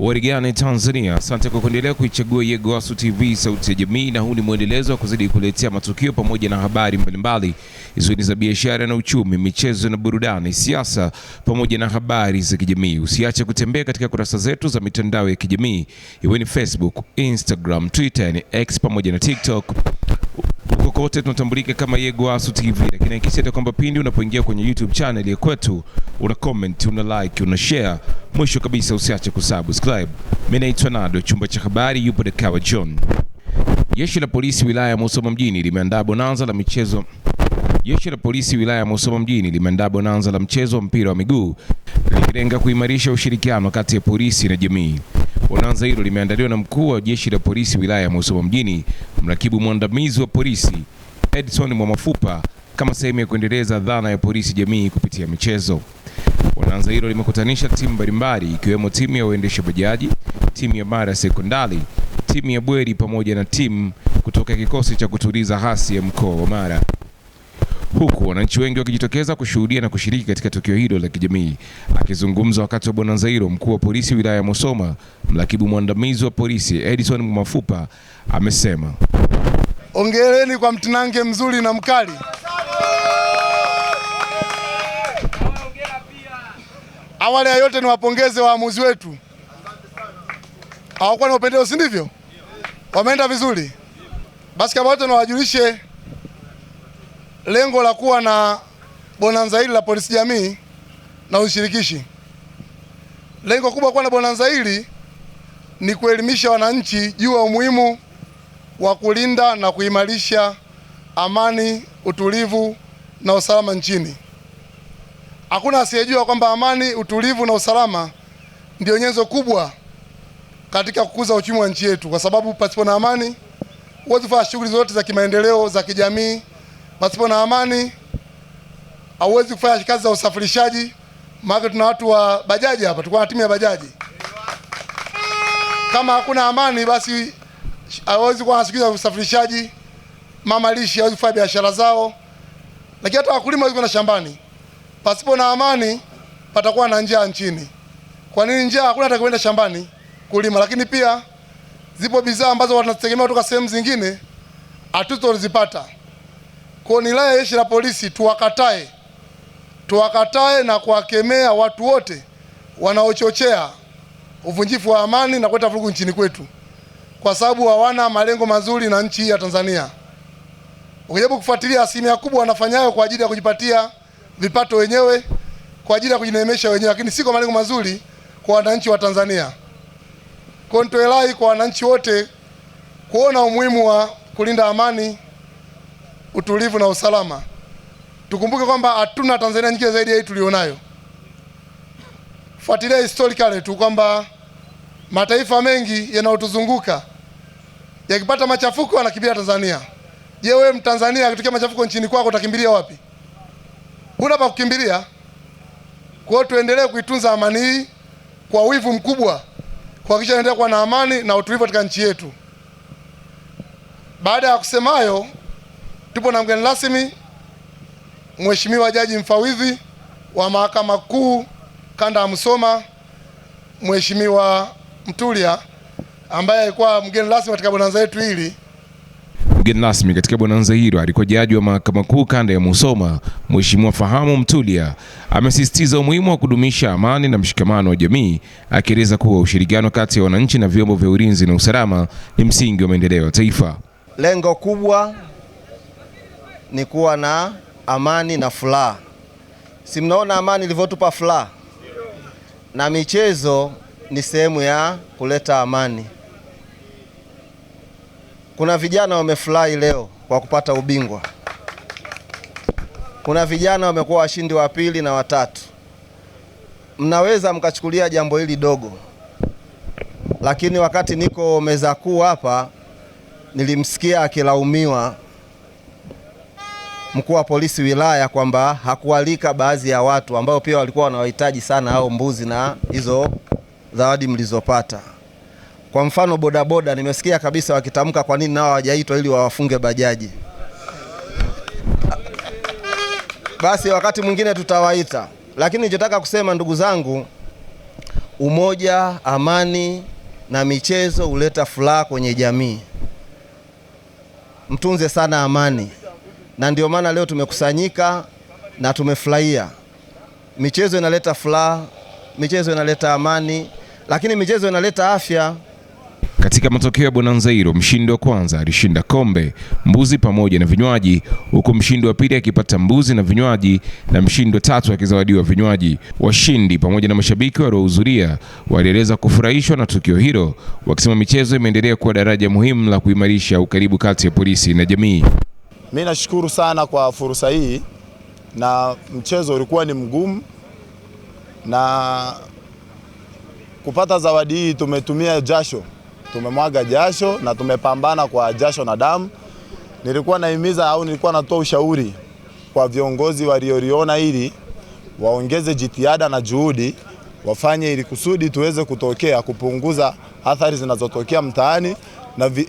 Warigani Tanzania, asante kwa kuendelea kuichagua Yegowasu TV sauti ya jamii, na huu ni mwendelezo wa kuzidi kuletea matukio pamoja na habari mbalimbali hizo za biashara na uchumi, michezo na burudani, siasa pamoja na habari za kijamii. Usiache kutembea katika kurasa zetu za mitandao ya kijamii, iwe ni Facebook, Instagram, Twitter, ni X pamoja na TikTok. Kote tunatambulika kama Yegowasu TV, lakini hakikisha kwamba pindi unapoingia kwenye YouTube channel ya kwetu una comment, una like, una share. Mwisho kabisa usiache kusubscribe. Mimi naitwa Nado, chumba cha habari yupo Dakawa John. Jeshi la polisi wilaya ya Musoma mjini limeandaa bonanza la michezo. Jeshi la polisi wilaya ya Musoma mjini limeandaa bonanza la mchezo wa mpira wa miguu likilenga kuimarisha ushirikiano kati ya polisi na jamii. Bonanza hilo limeandaliwa na mkuu wa jeshi la polisi wilaya ya Musoma mjini, mrakibu mwandamizi wa polisi Edson Mwamafupa, kama sehemu ya kuendeleza dhana ya polisi jamii kupitia michezo. Bonanza hilo limekutanisha timu mbalimbali ikiwemo timu ya waendesha bajaji, timu ya Mara Sekondari, timu ya Bweri pamoja na timu kutoka kikosi cha kutuliza hasi ya mkoa wa Mara. Huku wananchi wengi wakijitokeza kushuhudia na kushiriki katika tukio hilo la kijamii. Akizungumza wakati wa bonanza hilo, mkuu wa polisi wilaya ya Musoma, mrakibu mwandamizi wa polisi Edson Mwamafupa, amesema, ongereni kwa mtinange mzuri na mkali. Awali ya yote ni wapongeze waamuzi wetu. Hawakuwa na upendeleo, si ndivyo? Wameenda vizuri. Basi kama wote nawajulishe lengo la kuwa na bonanza hili la polisi jamii na ushirikishi. Lengo kubwa kwa na bonanza hili ni kuelimisha wananchi juu ya umuhimu wa kulinda na kuimarisha amani, utulivu na usalama nchini. Hakuna asiyejua kwamba amani, utulivu na usalama ndio nyenzo kubwa katika kukuza uchumi wa nchi yetu, kwa sababu pasipo na amani huwezi kufanya shughuli zote za kimaendeleo za kijamii. Pasipo na amani hauwezi kufanya kazi za usafirishaji. Maana tuna watu wa bajaji hapa, tuko na timu ya bajaji. Kama hakuna amani, basi hauwezi kuwa na shughuli za usafirishaji, mama lishe hawezi kufanya biashara zao, lakini hata wakulima hawezi kwenda shambani. Pasipo na amani patakuwa na njaa nchini. Kwa nini njaa? Hakuna atakayeenda shambani kulima, lakini pia zipo bidhaa ambazo wanategemea kutoka sehemu zingine hatutozipata. Kwa ni la jeshi la polisi tuwakatae na kuwakemea watu wote wanaochochea uvunjifu wa amani na kuleta vurugu nchini kwetu, kwa sababu hawana malengo mazuri na nchi hii ya Tanzania. Ukijaribu kufuatilia, asilimia kubwa wanafanyayo kwa ajili ya kujipatia vipato wenyewe, kwa ajili ya kujineemesha wenyewe, lakini si kwa malengo mazuri kwa wananchi wa Tanzania. Kwa nitoe rai kwa wananchi wote kuona umuhimu wa kulinda amani, utulivu na usalama. Tukumbuke kwamba hatuna Tanzania nyingine zaidi ya hii tulionayo. Fuatilia historically tu kwamba mataifa mengi yanayotuzunguka yakipata machafuko yanakimbilia Tanzania. Je, wewe Mtanzania akitokea machafuko nchini kwako utakimbilia wapi? Huna pa kukimbilia. Kwa hiyo tuendelee kuitunza amani hii kwa wivu mkubwa, kuhakikisha endelea kuwa na amani na utulivu katika nchi yetu. Baada ya kusema hayo, tupo na mgeni rasmi, Mheshimiwa Jaji Mfawidhi wa Mahakama Kuu Kanda ya Musoma, Mheshimiwa Mtulia, ambaye alikuwa mgeni rasmi katika bonanza letu hili. Mgeni rasmi katika bonanza hilo alikuwa Jaji wa Mahakama Kuu Kanda ya Musoma, Mheshimiwa Fahamu Mtulia. Amesisitiza umuhimu wa kudumisha amani na mshikamano wa jamii, akieleza kuwa ushirikiano kati ya wananchi na vyombo vya ulinzi na usalama ni msingi wa maendeleo ya taifa. Lengo kubwa ni kuwa na amani na furaha. Si mnaona amani ilivyotupa furaha? Na michezo ni sehemu ya kuleta amani. Kuna vijana wamefurahi leo kwa kupata ubingwa. Kuna vijana wamekuwa washindi wa pili na watatu. Mnaweza mkachukulia jambo hili dogo, lakini wakati niko meza kuu hapa nilimsikia akilaumiwa mkuu wa polisi wilaya kwamba hakualika baadhi ya watu ambao pia walikuwa wanawahitaji sana hao mbuzi na hizo zawadi mlizopata. Kwa mfano bodaboda, nimesikia kabisa wakitamka kwa nini nao hawajaitwa ili wawafunge bajaji. Basi wakati mwingine tutawaita. Lakini nilitaka kusema, ndugu zangu, umoja, amani na michezo huleta furaha kwenye jamii. Mtunze sana amani, na ndio maana leo tumekusanyika na tumefurahia. Michezo inaleta furaha, michezo inaleta amani, lakini michezo inaleta afya. Katika matokeo ya bonanza hilo, mshindi wa kwanza alishinda kombe, mbuzi pamoja na vinywaji, huku mshindi wa pili akipata mbuzi na vinywaji na mshindi wa tatu akizawadiwa vinywaji. Washindi pamoja na mashabiki waliohudhuria walieleza kufurahishwa na tukio hilo, wakisema michezo imeendelea kuwa daraja muhimu la kuimarisha ukaribu kati ya polisi na jamii. Mimi nashukuru sana kwa fursa hii, na mchezo ulikuwa ni mgumu, na kupata zawadi hii tumetumia jasho. Tumemwaga jasho na tumepambana kwa jasho na damu. Nilikuwa natoa ushauri kwa viongozi walioliona hili waongeze jitihada na juhudi, wafanye ili kusudi tuweze kupunguza athari zinazotokea mtaani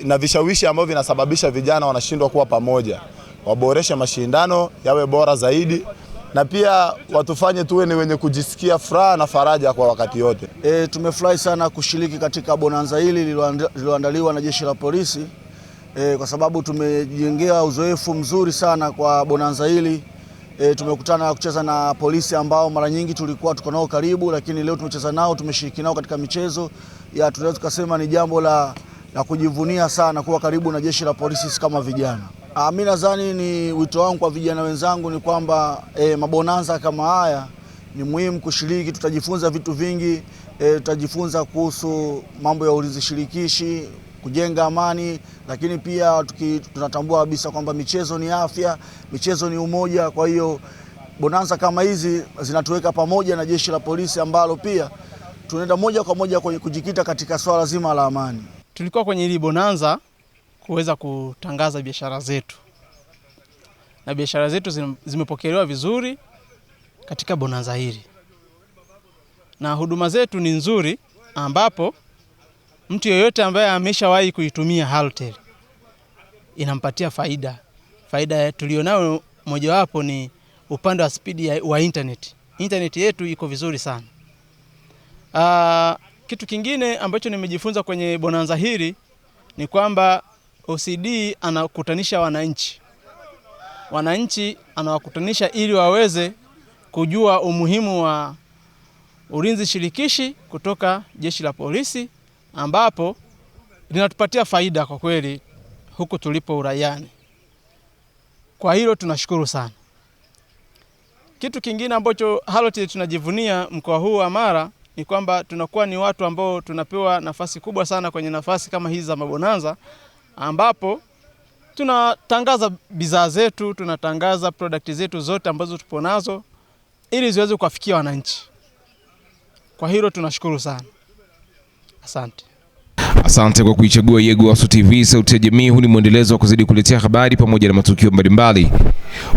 na vishawishi ambavyo vinasababisha vijana wanashindwa kuwa pamoja. Waboreshe mashindano yawe bora zaidi, na pia watufanye tuwe ni wenye kujisikia furaha na faraja kwa wakati yote. Tumefurahi sana kushiriki katika bonanza hili lililoandaliwa na Jeshi la Polisi, kwa sababu tumejengea uzoefu mzuri sana kwa bonanza hili. Tumekutana kucheza na polisi ambao mara nyingi tulikuwa tuko nao karibu, lakini leo tumecheza nao, tumeshiriki nao katika michezo. Tunaweza kusema ni jambo la kujivunia sana kuwa karibu na Jeshi la Polisi kama vijana. Mimi nadhani ni wito wangu kwa vijana wenzangu ni kwamba mabonanza kama haya ni muhimu kushiriki. Tutajifunza vitu vingi, tutajifunza kuhusu mambo ya ulinzi shirikishi, kujenga amani, lakini pia tunatambua kabisa kwamba michezo ni afya, michezo ni umoja. Kwa hiyo bonanza kama hizi zinatuweka pamoja na Jeshi la Polisi ambalo pia tunaenda moja kwa moja kwenye kujikita katika swala zima la amani. Tulikuwa kwenye hili bonanza kuweza kutangaza biashara zetu, na biashara zetu zimepokelewa vizuri katika bonanza hili, na huduma zetu ni nzuri, ambapo mtu yeyote ambaye ameshawahi kuitumia Halotel inampatia faida. Faida tulionayo mojawapo ni upande wa spidi wa internet. Internet yetu iko vizuri sana. Kitu kingine ambacho nimejifunza kwenye bonanza hili ni kwamba OCD anakutanisha wananchi anawakutanisha ili waweze kujua umuhimu wa ulinzi shirikishi kutoka Jeshi la Polisi, ambapo linatupatia faida kwa kweli huku tulipo uraiani. Kwa hilo tunashukuru sana. Kitu kingine ambacho Halotel tunajivunia mkoa huu wa Mara ni kwamba tunakuwa ni watu ambao tunapewa nafasi kubwa sana kwenye nafasi kama hizi za mabonanza, ambapo tunatangaza bidhaa zetu, tunatangaza product zetu zote ambazo tupo nazo ili ziweze kuwafikia wananchi. Kwa hilo tunashukuru sana. Asante. Asante kwa kuichagua Yegowasu TV sauti ya jamii. Huu ni mwendelezo wa kuzidi kuletea habari pamoja na matukio mbalimbali.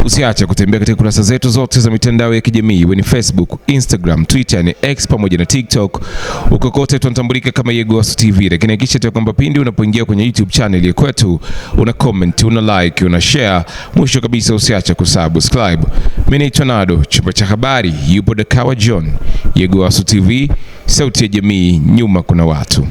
Usiache kutembea katika kurasa zetu zote za mitandao ya kijamii, iwe ni Facebook, Instagram, Twitter na X pamoja na TikTok. Uko kote tunatambulika kama Yegowasu TV. Lakini hakikisha kwamba pindi unapoingia kwenye YouTube channel ya kwetu una comment, una like, una share. Mwisho kabisa usiache kusubscribe. Mimi ni Tonado, chumba cha habari yupo Dakawa John. Yegowasu TV sauti ya jamii, nyuma kuna watu.